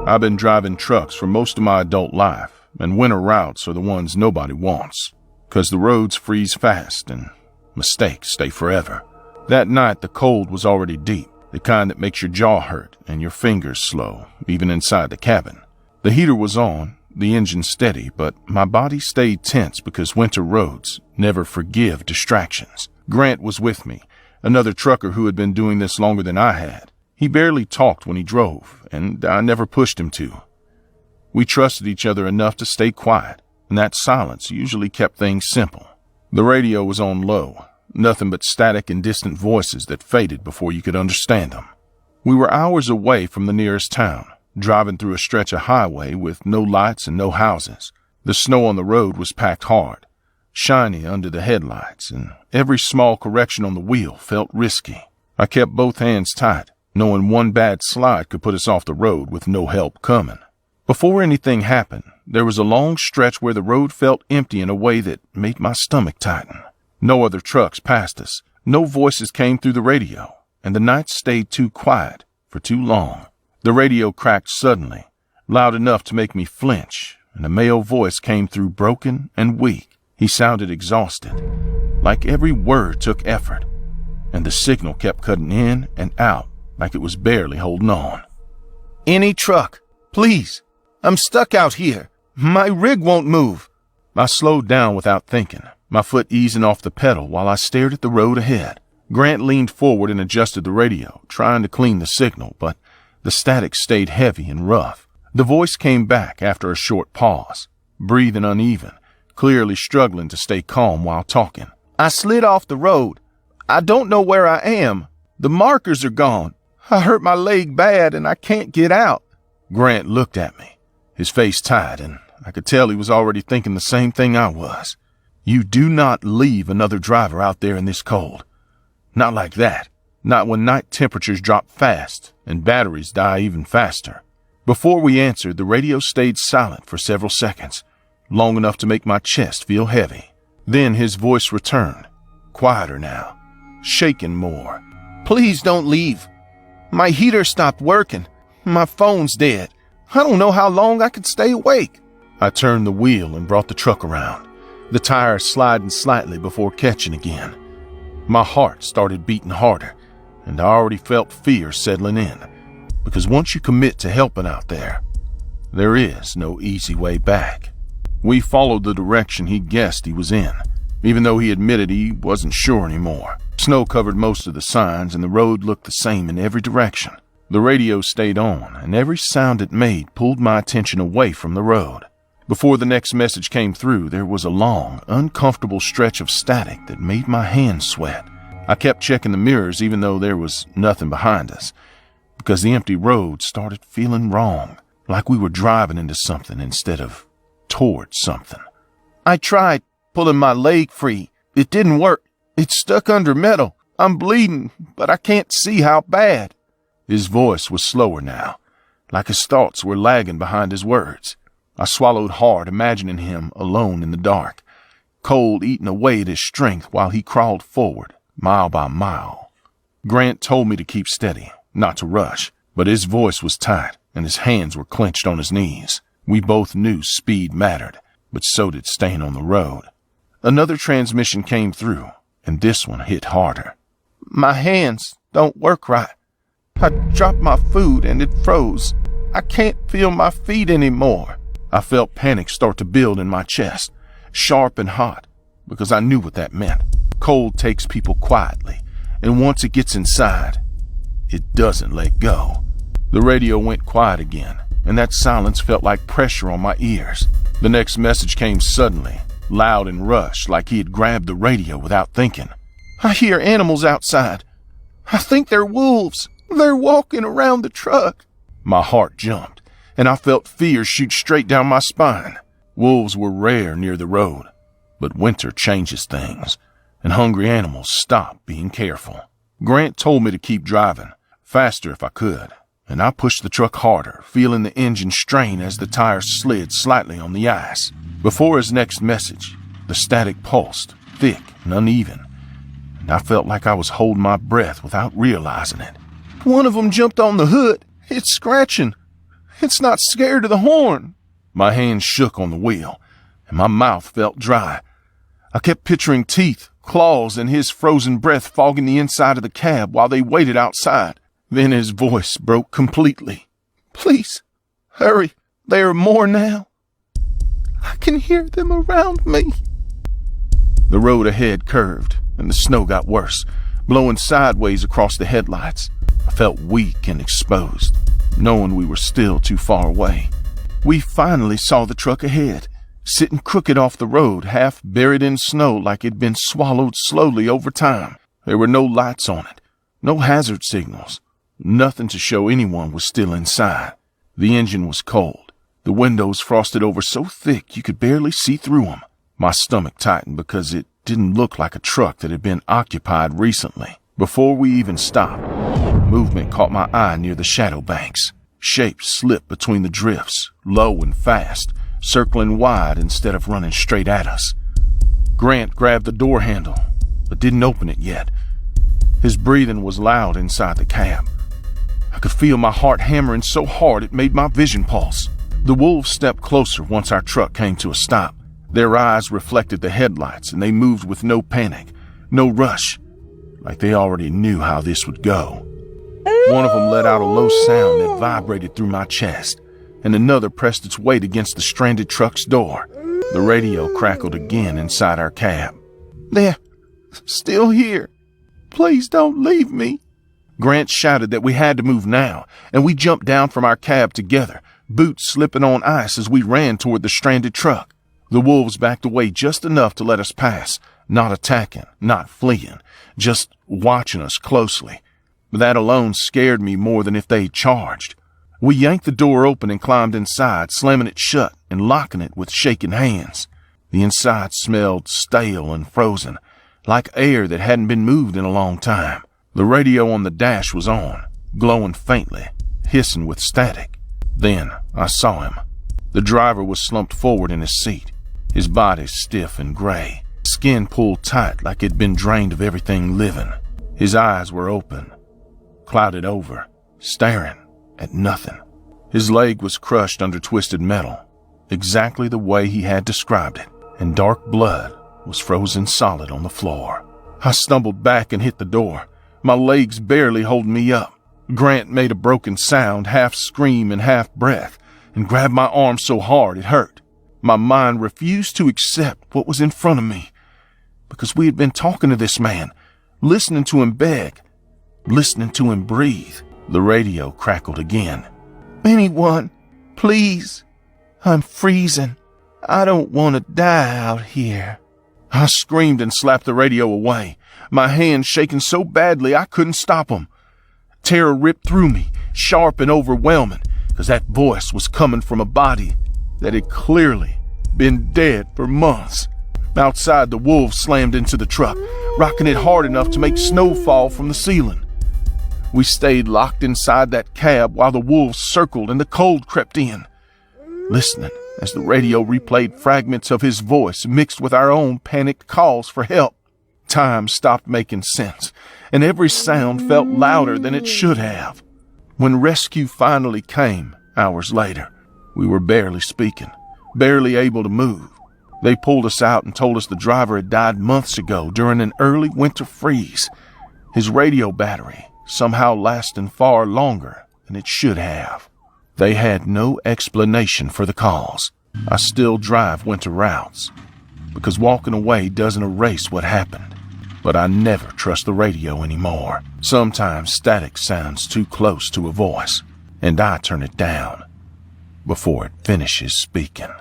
I've been driving trucks for most of my adult life, and winter routes are the ones nobody wants, 'cause the roads freeze fast and mistakes stay forever. That night, the cold was already deep, the kind that makes your jaw hurt and your fingers slow, even inside the cabin. The heater was on, the engine steady, but my body stayed tense because winter roads never forgive distractions. Grant was with me, another trucker who had been doing this longer than I had. He barely talked when he drove, and I never pushed him to. We trusted each other enough to stay quiet, and that silence usually kept things simple. The radio was on low, nothing but static and distant voices that faded before you could understand them. We were hours away from the nearest town, driving through a stretch of highway with no lights and no houses. The snow on the road was packed hard, shiny under the headlights, and every small correction on the wheel felt risky. I kept both hands tight, knowing one bad slide could put us off the road with no help coming. Before anything happened, there was a long stretch where the road felt empty in a way that made my stomach tighten. No other trucks passed us, no voices came through the radio, and the night stayed too quiet for too long. The radio cracked suddenly, loud enough to make me flinch, and a male voice came through broken and weak. He sounded exhausted, like every word took effort, and the signal kept cutting in and out like it was barely holding on. "Any truck, please. I'm stuck out here. My rig won't move." I slowed down without thinking, my foot easing off the pedal while I stared at the road ahead. Grant leaned forward and adjusted the radio, trying to clean the signal, but the static stayed heavy and rough. The voice came back after a short pause, breathing uneven, clearly struggling to stay calm while talking. "I slid off the road. I don't know where I am. The markers are gone. I hurt my leg bad and I can't get out." Grant looked at me, his face tight, and I could tell he was already thinking the same thing I was. You do not leave another driver out there in this cold. Not like that. Not when night temperatures drop fast and batteries die even faster. Before we answered, the radio stayed silent for several seconds, long enough to make my chest feel heavy. Then his voice returned, quieter now, shaking more. "Please don't leave. My heater stopped working. My phone's dead. I don't know how long I could stay awake." I turned the wheel and brought the truck around, the tires sliding slightly before catching again. My heart started beating harder, and I already felt fear settling in, because once you commit to helping out there is no easy way back. We followed the direction he guessed he was in, even though he admitted he wasn't sure anymore. Snow covered most of the signs, and the road looked the same in every direction. The radio stayed on, and every sound it made pulled my attention away from the road. Before the next message came through, there was a long, uncomfortable stretch of static that made my hands sweat. I kept checking the mirrors even though there was nothing behind us, because the empty road started feeling wrong, like we were driving into something instead of towards something. "I tried pulling my leg free. It didn't work. It's stuck under metal. I'm bleeding, but I can't see how bad." His voice was slower now, like his thoughts were lagging behind his words. I swallowed hard, imagining him alone in the dark, cold eating away at his strength while he crawled forward, mile by mile. Grant told me to keep steady, not to rush, but his voice was tight and his hands were clenched on his knees. We both knew speed mattered, but so did staying on the road. Another transmission came through, and this one hit harder. "My hands don't work right. I dropped my food and it froze. I can't feel my feet anymore." I felt panic start to build in my chest, sharp and hot, because I knew what that meant. Cold takes people quietly, and once it gets inside, it doesn't let go. The radio went quiet again, and that silence felt like pressure on my ears. The next message came suddenly, loud and rushed, like he had grabbed the radio without thinking. "I hear animals outside. I think they're wolves. They're walking around the truck." My heart jumped, and I felt fear shoot straight down my spine. Wolves were rare near the road, but winter changes things, and hungry animals stop being careful. Grant told me to keep driving, faster if I could, and I pushed the truck harder, feeling the engine strain as the tires slid slightly on the ice. Before his next message, the static pulsed, thick and uneven, and I felt like I was holding my breath without realizing it. "One of them jumped on the hood. It's scratching. It's not scared of the horn. My hand shook on the wheel, and my mouth felt dry. I kept picturing teeth, claws, and his frozen breath fogging the inside of the cab while they waited outside. Then his voice broke completely. Please, hurry. There are more now. I can hear them around me. The road ahead curved, and the snow got worse, blowing sideways across the headlights. I felt weak and exposed, knowing we were still too far away. We finally saw the truck ahead, sitting crooked off the road, half buried in snow like it'd been swallowed slowly over time. There were no lights on it, no hazard signals, nothing to show anyone was still inside. The engine was cold, the windows frosted over so thick you could barely see through them. My stomach tightened because it didn't look like a truck that had been occupied recently. Before we even stopped, movement caught my eye near the shadow banks. Shapes slipped between the drifts, low and fast, circling wide instead of running straight at us. Grant grabbed the door handle, but didn't open it yet. His breathing was loud inside the cab. I could feel my heart hammering so hard it made my vision pulse. The wolves stepped closer once our truck came to a stop. Their eyes reflected the headlights, and they moved with no panic, no rush, like they already knew how this would go. One of them let out a low sound that vibrated through my chest, and another pressed its weight against the stranded truck's door. The radio crackled again inside our cab. They're still here. Please don't leave me. Grant shouted that we had to move now, and we jumped down from our cab together, boots slipping on ice as we ran toward the stranded truck. The wolves backed away just enough to let us pass, not attacking, not fleeing, just watching us closely. That alone scared me more than if they'd charged. We yanked the door open and climbed inside, slamming it shut and locking it with shaking hands. The inside smelled stale and frozen, like air that hadn't been moved in a long time. The radio on the dash was on, glowing faintly, hissing with static. Then I saw him. The driver was slumped forward in his seat, his body stiff and gray, skin pulled tight like it'd been drained of everything living. His eyes were open, clouded over, staring at nothing. His leg was crushed under twisted metal, exactly the way he had described it, and dark blood was frozen solid on the floor. I stumbled back and hit the door, my legs barely holding me up. Grant made a broken sound, half scream and half breath, and grabbed my arm so hard it hurt. My mind refused to accept what was in front of me, because we had been talking to this man, listening to him beg, listening to him breathe. The radio crackled again. Anyone, please. I'm freezing. I don't want to die out here. I screamed and slapped the radio away, my hands shaking so badly I couldn't stop them. Terror ripped through me, sharp and overwhelming, because that voice was coming from a body that had clearly been dead for months. Outside, the wolves slammed into the truck, rocking it hard enough to make snow fall from the ceiling. We stayed locked inside that cab while the wolves circled and the cold crept in, listening as the radio replayed fragments of his voice mixed with our own panicked calls for help. Time stopped making sense, and every sound felt louder than it should have. When rescue finally came, hours later, we were barely speaking, barely able to move. They pulled us out and told us the driver had died months ago during an early winter freeze. His radio battery somehow lasting far longer than it should have. They had no explanation for the cause. I still drive winter routes, because walking away doesn't erase what happened. But I never trust the radio anymore. Sometimes static sounds too close to a voice, and I turn it down before it finishes speaking.